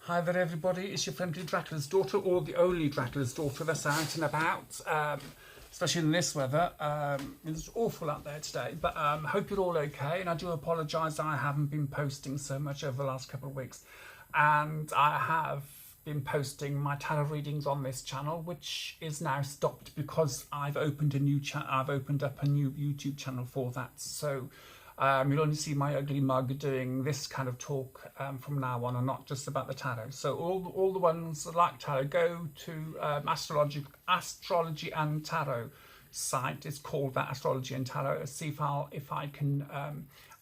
Hi there everybody, it's your friendly Dracula's daughter, or the only Dracula's daughter that's out and about, especially in this weather. It's awful out there today, but hope you're all okay, and I do apologise I haven't been posting so much over the last couple of weeks, and I have been posting my tarot readings on this channel, which is now stopped because I've opened up a new YouTube channel for that, so you'll only see my ugly mug doing this kind of talk from now on, and not just about the tarot. So all the ones that like tarot, go to Astrology and Tarot site. It's called that, Astrology and Tarot. See if I can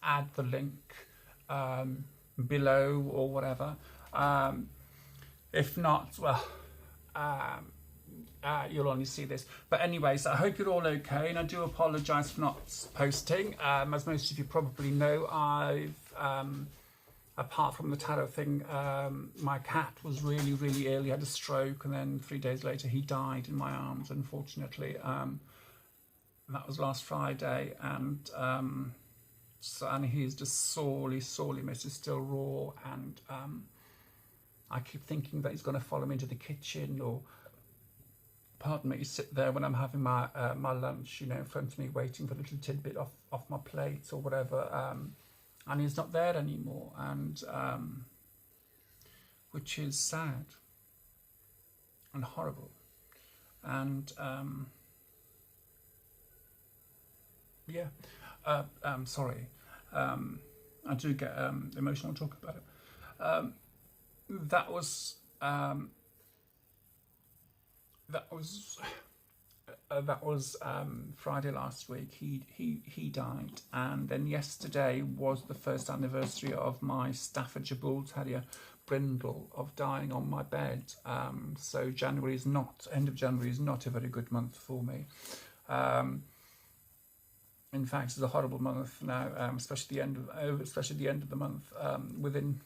add the link below or whatever. If not, well, you'll only see this. But anyways, I hope you're all okay, and I do apologise for not posting. As most of you probably know, I've apart from the tarot thing, my cat was really ill. He had a stroke, and then 3 days later he died in my arms, unfortunately. That was last Friday, and and he's just sorely missed. He's still raw, and I keep thinking that he's going to follow me into the kitchen, or pardon me, sit there when I'm having my my lunch, you know, in front of me, waiting for a little tidbit off my plate or whatever, and he's not there anymore, and which is sad and horrible, and yeah, sorry, I do get emotional talking about it. That was Friday last week. He died, and then yesterday was the first anniversary of my Staffordshire Bull Terrier Brindle of dying on my bed. So end of January is not a very good month for me. In fact, it's a horrible month now, especially the end of the month. Within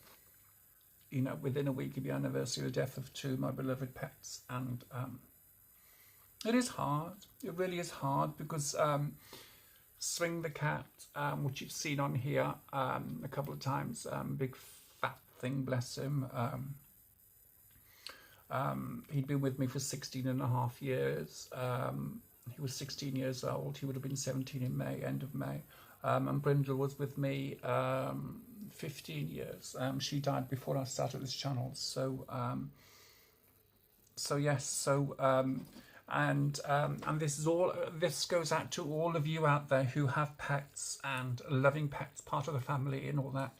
a week of the anniversary of the death of two of my beloved pets, and it is hard. It really is hard, because Swing the cat, which you've seen on here a couple of times, big fat thing, bless him. He'd been with me for 16 and a half years. He was 16 years old. He would have been 17 in May, end of May. And Brindle was with me 15 years. She died before I started this channel. So yes. And this goes out to all of you out there who have pets and loving pets, part of the family and all that.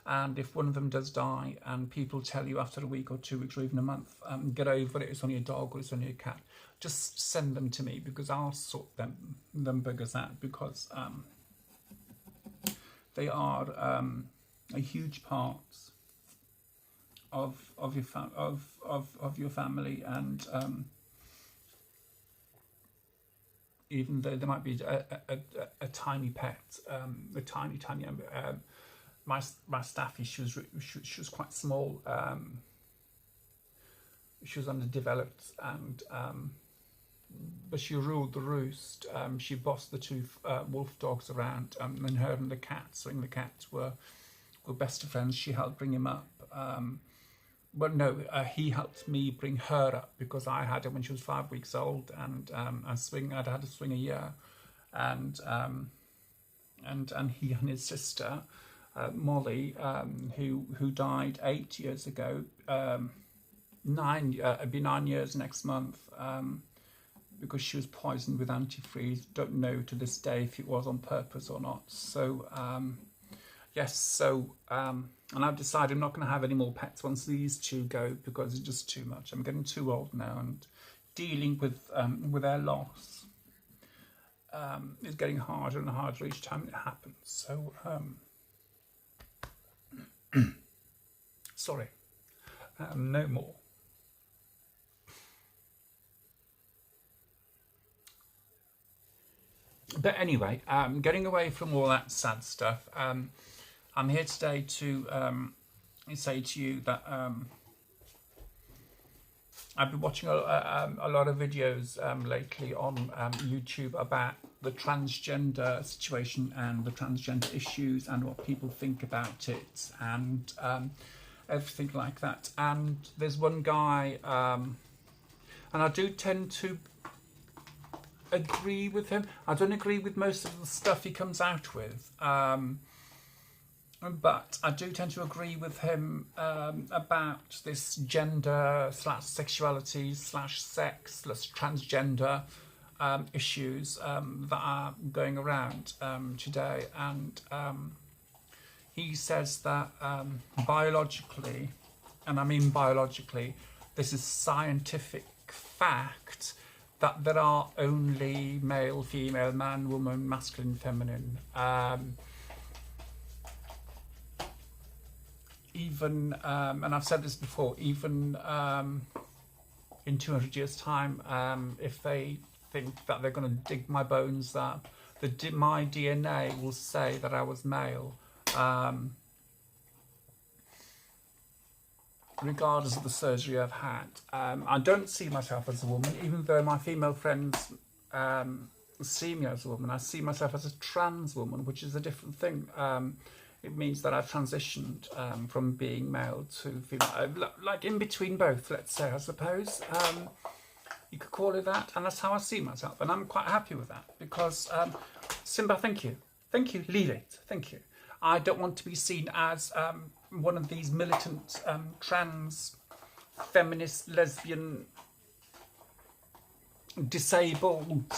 And if one of them does die, and people tell you after a week or 2 weeks or even a month, get over it, it's only a dog or it's only a cat, just send them to me, because I'll sort them buggers out, because they are a huge part of your family, and even though there might be a tiny pet, a tiny my Staffy, she was quite small. She was underdeveloped, and but she ruled the roost. She bossed the two wolf dogs around, and her and the cat, Swing the cat, were best of friends. She helped bring him up. But no, he helped me bring her up, because I had her when she was 5 weeks old, and I'd had to Swing a year, and he and his sister Molly, who died 8 years ago. It'd be 9 years next month, because she was poisoned with antifreeze. Don't know to this day if it was on purpose or not. So yes, so and I've decided I'm not going to have any more pets once these two go, because it's just too much. I'm getting too old now, and dealing with their loss is getting harder and harder each time it happens. So sorry, no more. But anyway, getting away from all that sad stuff, I'm here today to say to you that I've been watching a lot of videos lately on YouTube about the transgender situation and the transgender issues and what people think about it, and everything like that. And there's one guy, and I do tend to agree with him. I don't agree with most of the stuff he comes out with, but I do tend to agree with him about this gender / sexuality / sex / transgender issues that are going around today. And he says that biologically, and I mean biologically, this is scientific fact, that there are only male, female, man, woman, masculine, feminine. Even, and I've said this before, even in 200 years' time, if they think that they're going to dig my bones, that my DNA will say that I was male, regardless of the surgery I've had. I don't see myself as a woman, even though my female friends see me as a woman. I see myself as a trans woman, which is a different thing. It means that I've transitioned from being male to female, like in between both, let's say, I suppose. You could call it that, and that's how I see myself, and I'm quite happy with that, because, Simba, thank you, leave it, thank you. I don't want to be seen as one of these militant, trans, feminist, lesbian, disabled,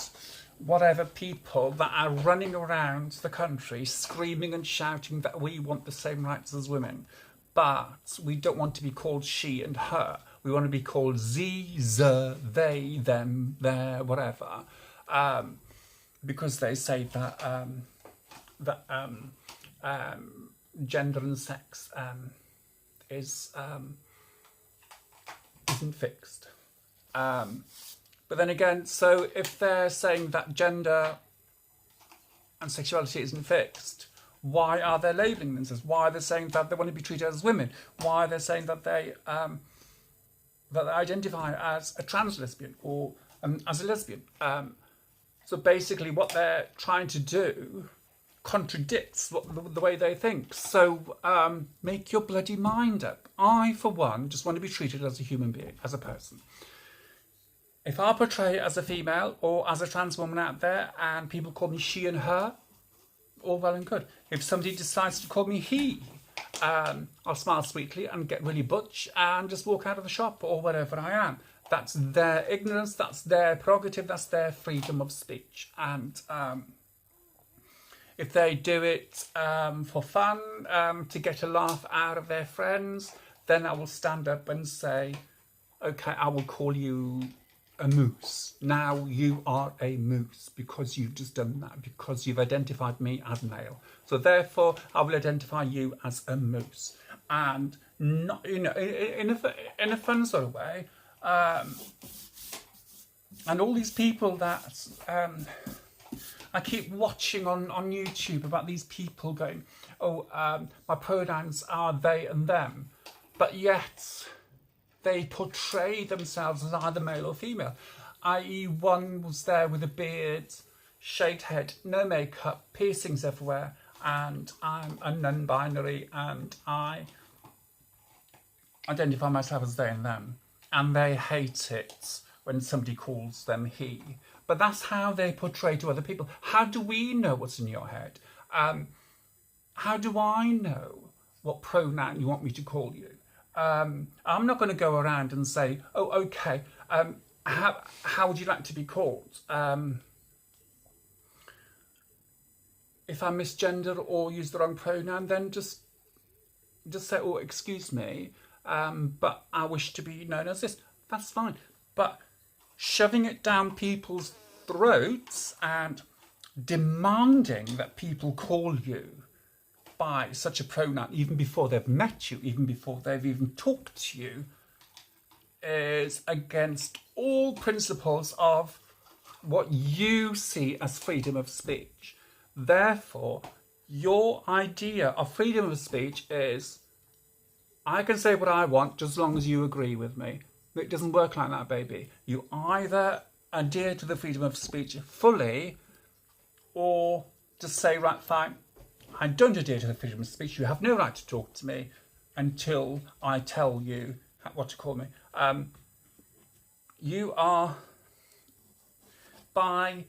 whatever people that are running around the country screaming and shouting that we want the same rights as women, but we don't want to be called she and her. We want to be called ze, they, them, their, whatever, because they say that gender and sex isn't fixed. But then again, so if they're saying that gender and sexuality isn't fixed, why are they labelling themselves? Why are they saying that they want to be treated as women? Why are they saying that they identify as a trans lesbian or as a lesbian? So basically what they're trying to do contradicts the way they think. So make your bloody mind up. I, for one, just want to be treated as a human being, as a person. If I portray as a female or as a trans woman out there and people call me she and her, all well and good. If somebody decides to call me he, I'll smile sweetly and get really butch and just walk out of the shop or whatever I am. That's their ignorance, that's their prerogative, that's their freedom of speech. And if they do it for fun, to get a laugh out of their friends, then I will stand up and say, okay, I will call you a moose. Now you are a moose because you've just done that, because you've identified me as male. So therefore, I will identify you as a moose, and not, in a fun sort of way. And all these people that I keep watching on YouTube about these people going, oh, my pronouns are they and them, but yet they portray themselves as either male or female, i.e. one was there with a beard, shaved head, no makeup, piercings everywhere, and I'm a non-binary and I identify myself as they and them, and they hate it when somebody calls them he. But that's how they portray to other people. How do we know what's in your head? How do I know what pronoun you want me to call you? I'm not going to go around and say, oh, okay, how would you like to be called? If I misgender or use the wrong pronoun, then just say, oh, excuse me, but I wish to be known as this. That's fine. But shoving it down people's throats and demanding that people call you by such a pronoun, even before they've met you, even before they've even talked to you, is against all principles of what you see as freedom of speech. Therefore, your idea of freedom of speech is, I can say what I want just as long as you agree with me. It doesn't work like that, baby. You either adhere to the freedom of speech fully, or just say, right, fine, I don't adhere to the freedom of speech. You have no right to talk to me. until I tell you what to call me. You are by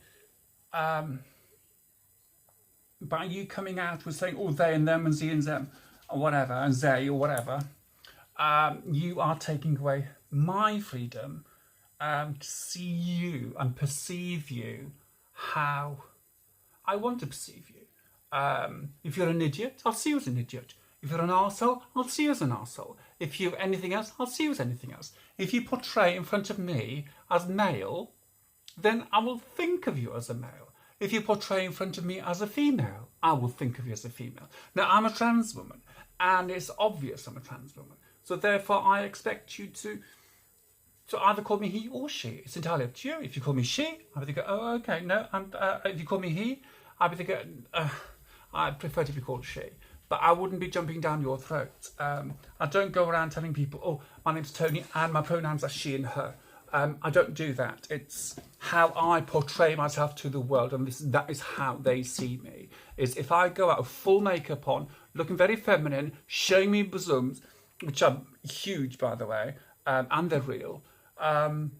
you coming out with saying, oh, they and them and ze and them or whatever, and they or whatever, you are taking away my freedom to see you and perceive you how I want to perceive you. If you're an idiot, I'll see you as an idiot. If you're an arsehole, I'll see you as an arsehole. If you're anything else, I'll see you as anything else. If you portray in front of me as male, then I will think of you as a male. If you portray in front of me as a female, I will think of you as a female. Now, I'm a trans woman, and it's obvious I'm a trans woman. So therefore, I expect you to either call me he or she. It's entirely up to you. If you call me she, I would go, oh, okay, no. If you call me he, I would think, I prefer to be called she. But I wouldn't be jumping down your throat. I don't go around telling people, oh, my name's Tony and my pronouns are she and her. I don't do that. It's how I portray myself to the world, and that is how they see me. Is if I go out with full makeup on, looking very feminine, showing me bosoms, which are huge, by the way, and they're real, then,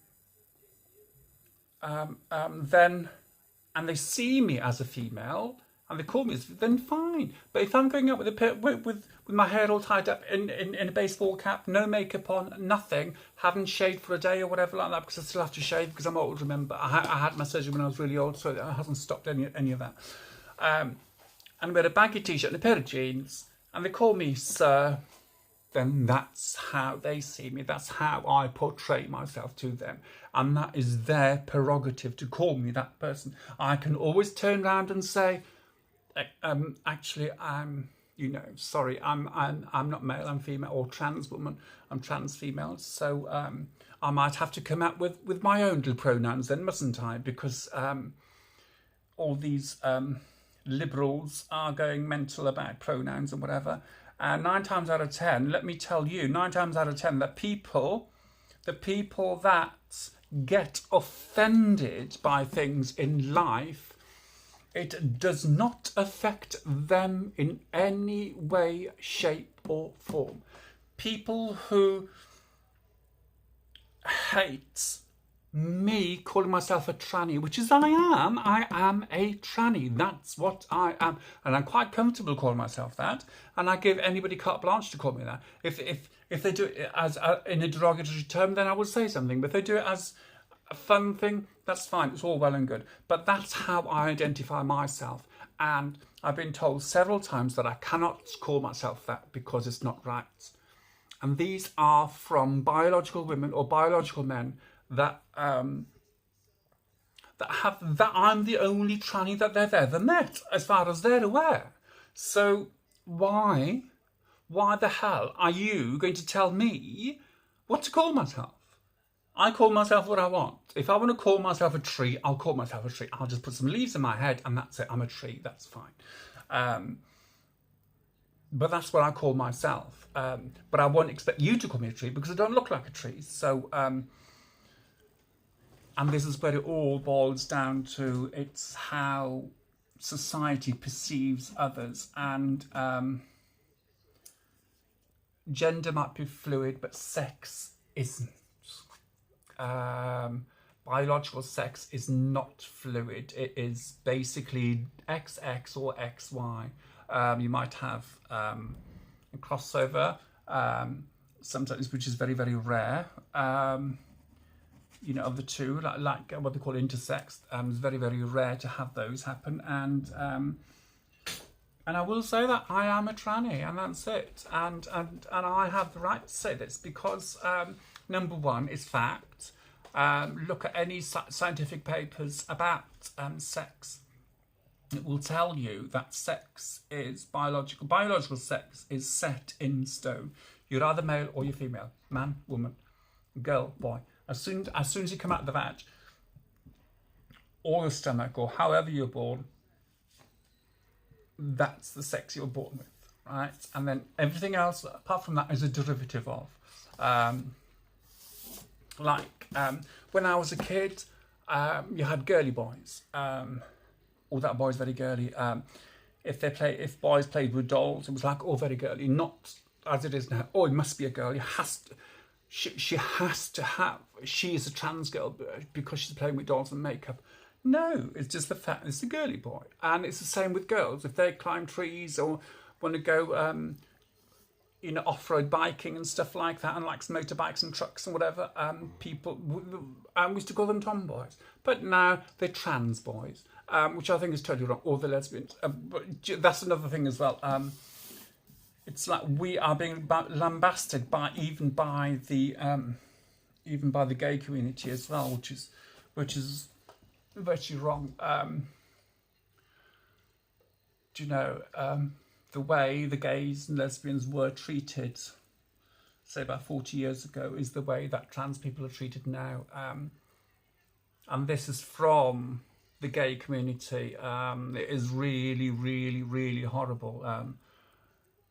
and they see me as a female, and they call me, then fine. But if I'm going out with my hair all tied up in a baseball cap, no makeup on, nothing, haven't shaved for a day or whatever like that, because I still have to shave because I'm old, remember. I had my surgery when I was really old, so it hasn't stopped any of that. And I wear a baggy t-shirt and a pair of jeans, and they call me sir, then that's how they see me. That's how I portray myself to them. And that is their prerogative to call me that person. I can always turn around and say, actually, sorry, I'm not male, I'm female, or trans woman, I'm trans female. So I might have to come out with my own little pronouns then, mustn't I? Because all these liberals are going mental about pronouns and whatever. And 9 times out of 10, let me tell you, 9 times out of 10, the people that get offended by things in life, it does not affect them in any way, shape or form. People who hate me calling myself a tranny, which is I am a tranny. That's what I am. And I'm quite comfortable calling myself that. And I give anybody carte blanche to call me that. If they do it as in a derogatory term, then I would say something. But if they do it as a fun thing, that's fine. It's all well and good. But that's how I identify myself. And I've been told several times that I cannot call myself that because it's not right. And these are from biological women or biological men that I'm the only tranny that they've ever met, as far as they're aware. So why the hell are you going to tell me what to call myself? I call myself what I want. If I want to call myself a tree, I'll call myself a tree. I'll just put some leaves in my head and that's it. I'm a tree. That's fine. But that's what I call myself. But I won't expect you to call me a tree because I don't look like a tree. So, and this is where it all boils down to. It's how society perceives others. And gender might be fluid, but sex isn't. Biological sex is not fluid. It is basically XX or XY. You might have a crossover sometimes, which is very, very rare. Of the two, like what they call intersex. It's very, very rare to have those happen. And I will say that I am a tranny, and that's it. And I have the right to say this because number one is fact. Look at any scientific papers about sex. It will tell you that sex is biological. Biological sex is set in stone. You're either male or you're female. Man, woman, girl, boy. As soon as you come out of the vag, or the stomach, or however you're born, that's the sex you're born with, right? And then everything else, apart from that, is a derivative of. When I was a kid, you had girly boys. Oh, that boy's very girly. If boys played with dolls, it was like, oh, very girly. Not as it is now, oh, it must be a girl. She has to have. She is a trans girl because she's playing with dolls and makeup. No, it's just the fact it's a girly boy, and it's the same with girls. If they climb trees or want to go, off-road biking and stuff like that, and likes motorbikes and trucks and whatever, people, we used to call them tomboys, but now they're trans boys, which I think is totally wrong, or the lesbians. But that's another thing as well. It's like we are being lambasted even by the gay community as well, which is virtually wrong. The way the gays and lesbians were treated, say about 40 years ago, is the way that trans people are treated now. And this is from the gay community. It is really, really, really horrible.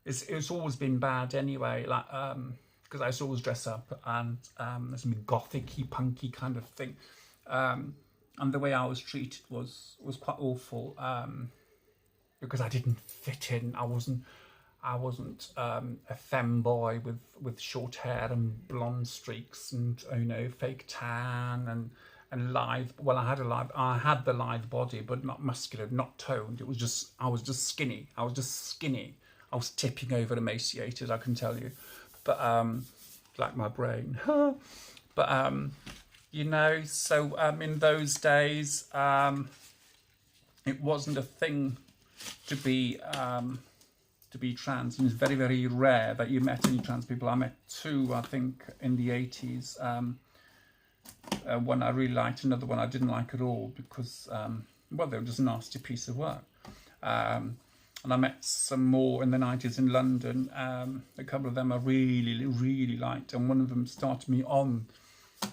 It's always been bad anyway, like because I used to always dress up and there's some gothic-y, punky kind of thing. And the way I was treated was quite awful. Because I didn't fit in. I wasn't a femboy with short hair and blonde streaks and fake tan and lithe. Well, I had the lithe body, but not muscular, not toned. I was just skinny. I was tipping over emaciated, I can tell you. But like my brain. But so in those days, it wasn't a thing to be trans, and it's very, very rare that you met any trans people. I met two, I think, in the 80s. One I really liked, another one I didn't like at all because, they were just a nasty piece of work. And I met some more in the 90s in London. A couple of them I really, really liked, and one of them started me on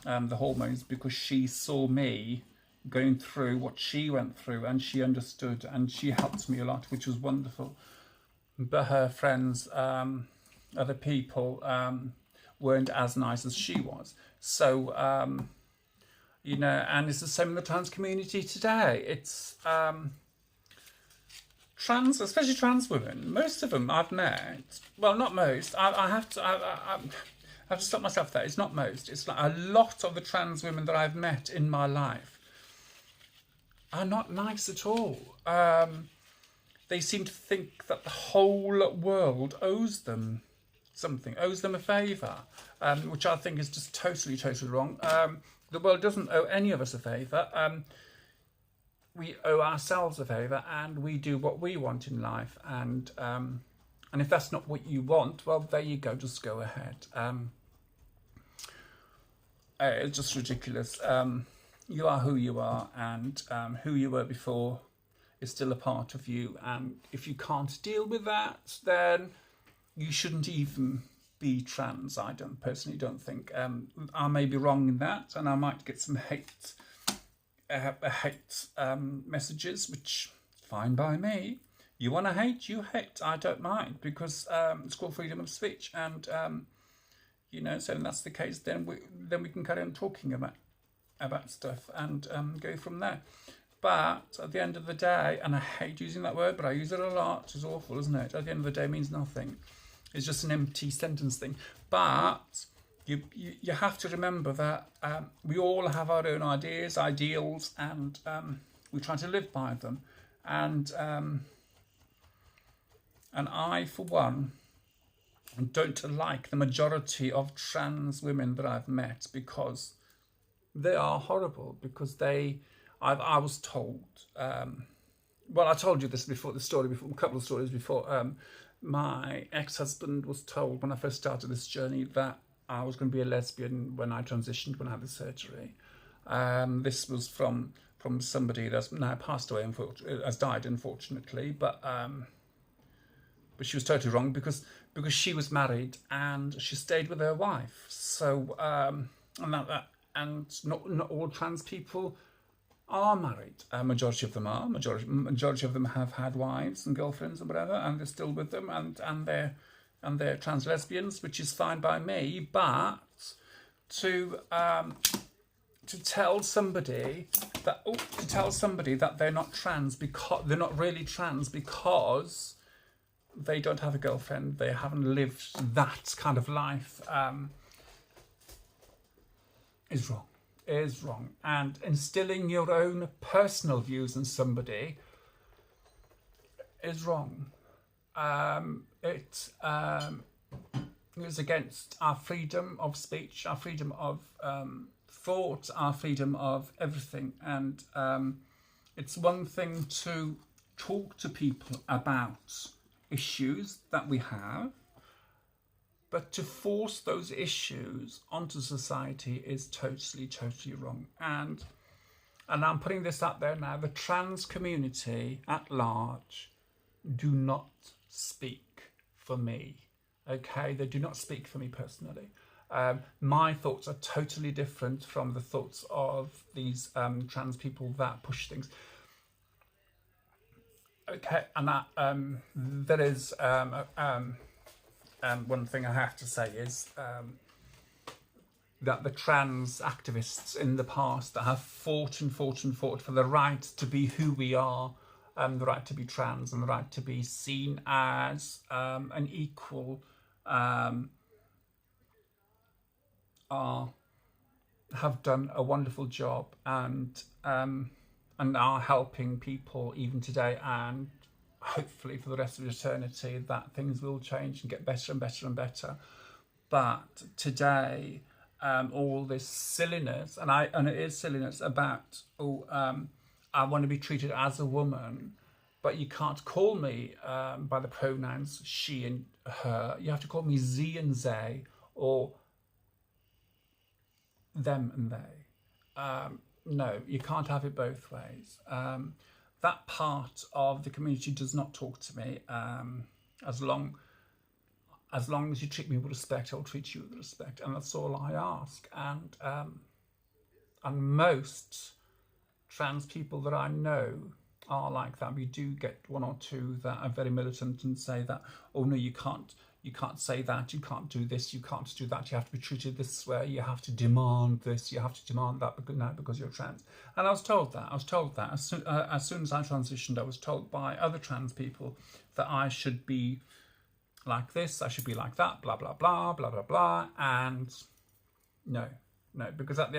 the hormones because she saw me going through what she went through, and she understood, and she helped me a lot, which was wonderful. But her friends, other people, weren't as nice as she was. So, and it's the same in the trans community today. It's trans, especially trans women. Most of them I've met. Well, not most. I have to stop myself there. It's not most. It's like a lot of the trans women that I've met in my life are not nice at all. They seem to think that the whole world owes them something, owes them a favour, which I think is just totally, totally wrong. The world doesn't owe any of us a favour. We owe ourselves a favour, and we do what we want in life. And if that's not what you want, well, there you go, just go ahead. It's just ridiculous. You are who you are, and who you were before is still a part of you. And if you can't deal with that, then you shouldn't even be trans. I personally don't think. I may be wrong in that, and I might get some hate messages, which is fine by me. You want to hate, you hate. I don't mind, because it's called freedom of speech, and so if that's the case, then we can carry on talking about stuff and go from there. But at the end of the day, and I hate using that word, but I use it a lot. It's awful, isn't it? At the end of the day, it means nothing. It's just an empty sentence thing. But you have to remember that we all have our own ideas, ideals, and we try to live by them. And I, for one, don't like the majority of trans women that I've met, because they are horrible. Because I was told, I told you this before, a couple of stories before. My ex-husband was told when I first started this journey that I was going to be a lesbian when I transitioned, when I had the surgery. This was from somebody that's now passed away, has died, unfortunately, but she was totally wrong, because she was married and she stayed with her wife. So and not all trans people are married. Majority of them are. Majority of them have had wives and girlfriends and whatever, and they're still with them, and they're trans lesbians, which is fine by me. But to tell somebody that they're not trans, because they're not really trans, because they don't have a girlfriend, they haven't lived that kind of life, is wrong. Is wrong. And instilling your own personal views in somebody is wrong. It is against our freedom of speech, our freedom of thought, our freedom of everything. And it's one thing to talk to people about issues that we have, but to force those issues onto society is totally, totally wrong. And I'm putting this out there now, the trans community at large do not speak for me, okay? They do not speak for me personally. My thoughts are totally different from the thoughts of these trans people that push things. Okay, and that, there is one thing I have to say is that the trans activists in the past that have fought and fought and fought for the right to be who we are, the right to be trans and the right to be seen as an equal, have done a wonderful job and are helping people even today, and hopefully for the rest of eternity that things will change and get better and better and better. But today, all this silliness, and it is silliness about, I want to be treated as a woman, but you can't call me by the pronouns she and her. You have to call me ze and they, or them and they. No, you can't have it both ways. That part of the community does not talk to me. As long as you treat me with respect, I'll treat you with respect, and that's all I ask. And most trans people that I know are like that. We do get one or two that are very militant and say that, oh no, you can't say that, you can't do this, you can't do that, you have to be treated this way, you have to demand this, you have to demand that because you're trans. And I was told that as soon as I transitioned, I was told by other trans people that I should be like this, I should be like that, blah blah blah blah blah blah. And no, because at the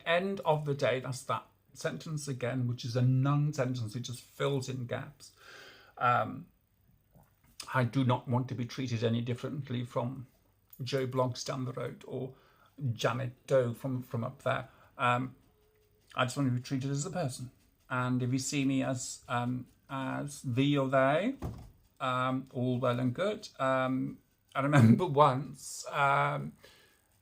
end of the day, that's that sentence again, which is a non-sentence. It just fills in gaps. I do not want to be treated any differently from Joe Bloggs down the road or Janet Doe from up there. I just want to be treated as a person. And if you see me as thee or they, all well and good. I remember once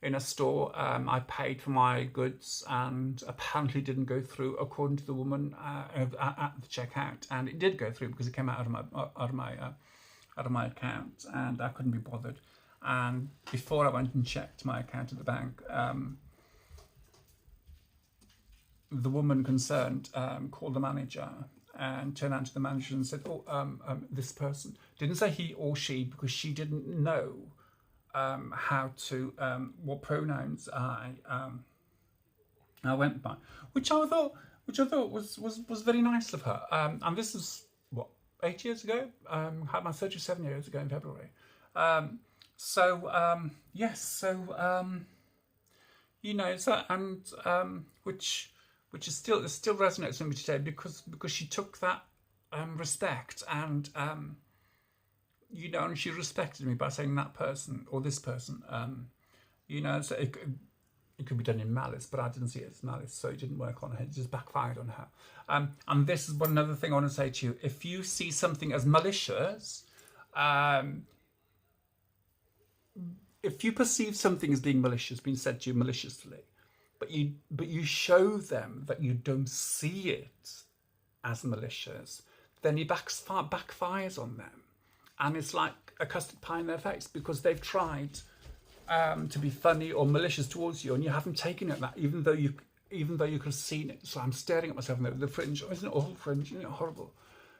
in a store, I paid for my goods and apparently didn't go through according to the woman at the checkout, and it did go through because it came out of my account, and I couldn't be bothered. And before I went and checked my account at the bank, the woman concerned called the manager and turned out to the manager and said, this person, didn't say he or she, because she didn't know how to, what pronouns I went by, which I thought was very nice of her. And this is what, 8 years ago. Had my 37 years ago in February. You know, so, and which is still resonates with me today because she took that respect and you know, and she respected me by saying that person or this person. You know, so it could be done in malice, but I didn't see it as malice, so it didn't work on her. It just backfired on her. And this is one other thing I want to say to you: if you see something as malicious, if you perceive something as being malicious, being said to you maliciously, but you show them that you don't see it as malicious, then it backfires on them. And it's like a custard pie in their face because they've tried to be funny or malicious towards you, and you haven't taken it that, even though you could have seen it. So I'm staring at myself in the fringe. Oh, isn't it awful fringe? Isn't it horrible?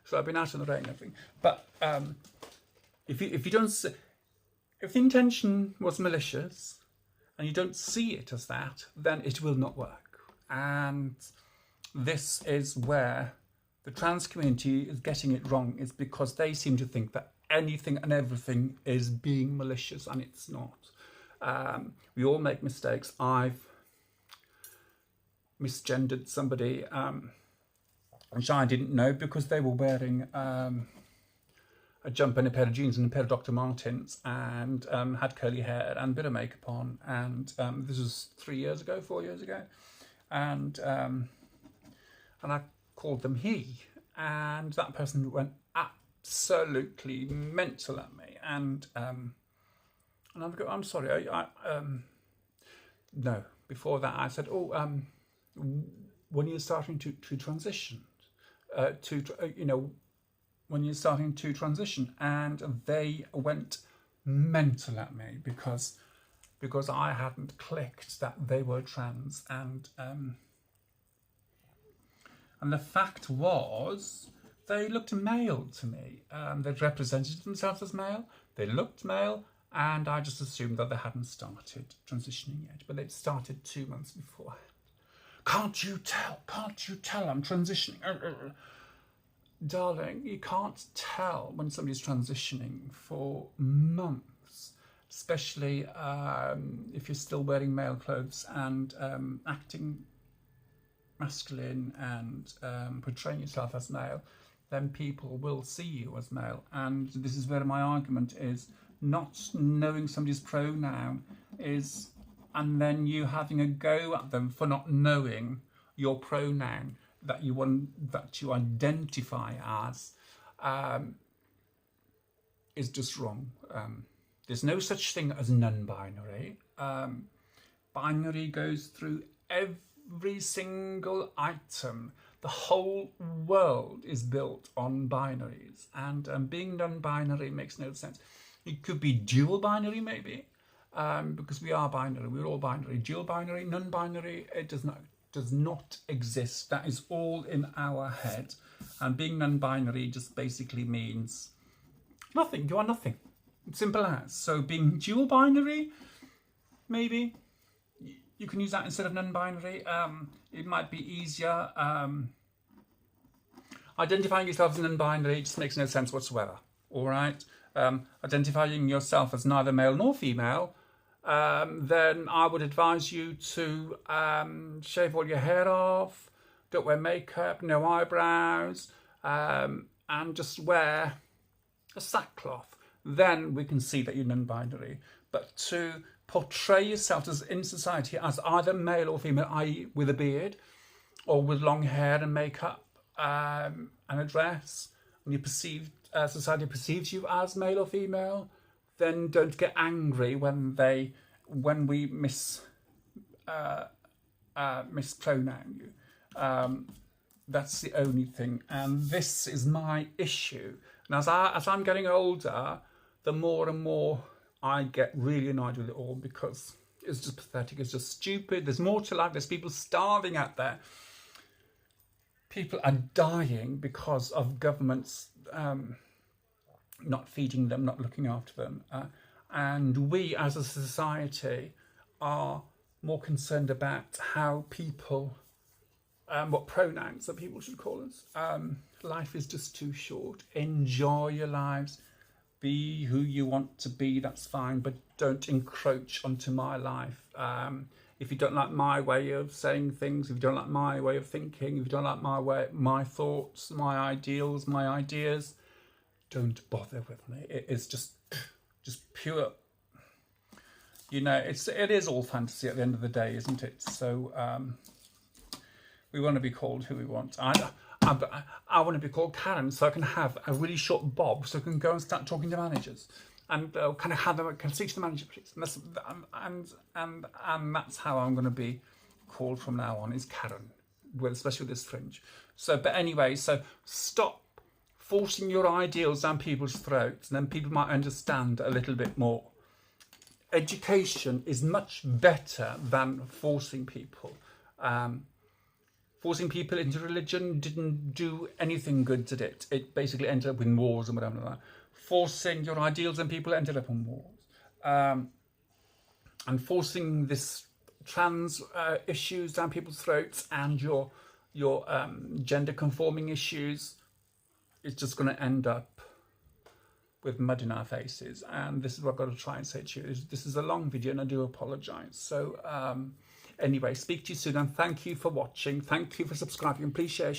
So I've been out in the rain and everything. But if you don't see, if the intention was malicious and you don't see it as that, then it will not work. And this is where the trans community is getting it wrong is because they seem to think that anything and everything is being malicious, and it's not. We all make mistakes. I've misgendered somebody, which I didn't know because they were wearing a jumper and a pair of jeans and a pair of Dr. Martens, and had curly hair and a bit of makeup on. And this was 4 years ago, and I called them he, and that person went absolutely mental at me. And I've got, I'm sorry, no. Before that, I said, when you're starting to transition, when you're starting to transition, and they went mental at me because I hadn't clicked that they were trans, and the fact was they looked male to me. They'd represented themselves as male. They looked male, and I just assumed that they hadn't started transitioning yet, but they'd started 2 months before. Can't you tell? Can't you tell I'm transitioning? Darling, you can't tell when somebody's transitioning for months, especially if you're still wearing male clothes and acting masculine and portraying yourself as male. Then people will see you as male. And this is where my argument is: not knowing somebody's pronoun is, and then you having a go at them for not knowing your pronoun that you identify as, is just wrong. There's no such thing as non-binary. Binary goes through every single item. The whole world is built on binaries, and being non-binary makes no sense. It could be dual binary, maybe, because we are binary. We're all binary. Dual binary, non-binary, it does not exist. That is all in our head. And being non-binary just basically means nothing. You are nothing. Simple as. So being dual binary, maybe you can use that instead of non-binary. It might be easier. Identifying yourself as non-binary just makes no sense whatsoever. All right. Identifying yourself as neither male nor female, then I would advise you to shave all your hair off, don't wear makeup, no eyebrows, and just wear a sackcloth. Then we can see that you're non-binary. But to portray yourself as in society as either male or female, i.e. with a beard or with long hair and makeup and a dress, when you society perceives you as male or female, then don't get angry when we mispronoun you. That's the only thing, and this is my issue. And as I'm getting older, the more and more I get really annoyed with it all, because it's just pathetic, it's just stupid. There's more to life. There's people starving out there. People are dying because of governments not feeding them, not looking after them. And we as a society are more concerned about how people, what pronouns that people should call us. Life is just too short. Enjoy your lives. Be who you want to be, that's fine, but don't encroach onto my life. If you don't like my way of saying things, if you don't like my way of thinking, if you don't like my thoughts, my ideals, my ideas, don't bother with me. It is just pure, it is all fantasy at the end of the day, isn't it? So we want to be called who we want. I want to be called Karen, so I can have a really short bob, so I can go and start talking to managers, and kind of have them, can speak to the manager, please. And that's how I'm going to be called from now on, is Karen, especially with this fringe. So, but anyway, so stop forcing your ideals down people's throats, and then people might understand a little bit more. Education is much better than forcing people. Forcing people into religion didn't do anything good, did it? It basically ended up in wars and whatever like that. Forcing your ideals on people ended up in wars. And forcing this trans issues down people's throats and your your gender conforming issues, it's just going to end up with mud in our faces. And this is what I've got to try and say to you. This is a long video and I do apologise. So anyway, speak to you soon, and thank you for watching. Thank you for subscribing, and please share.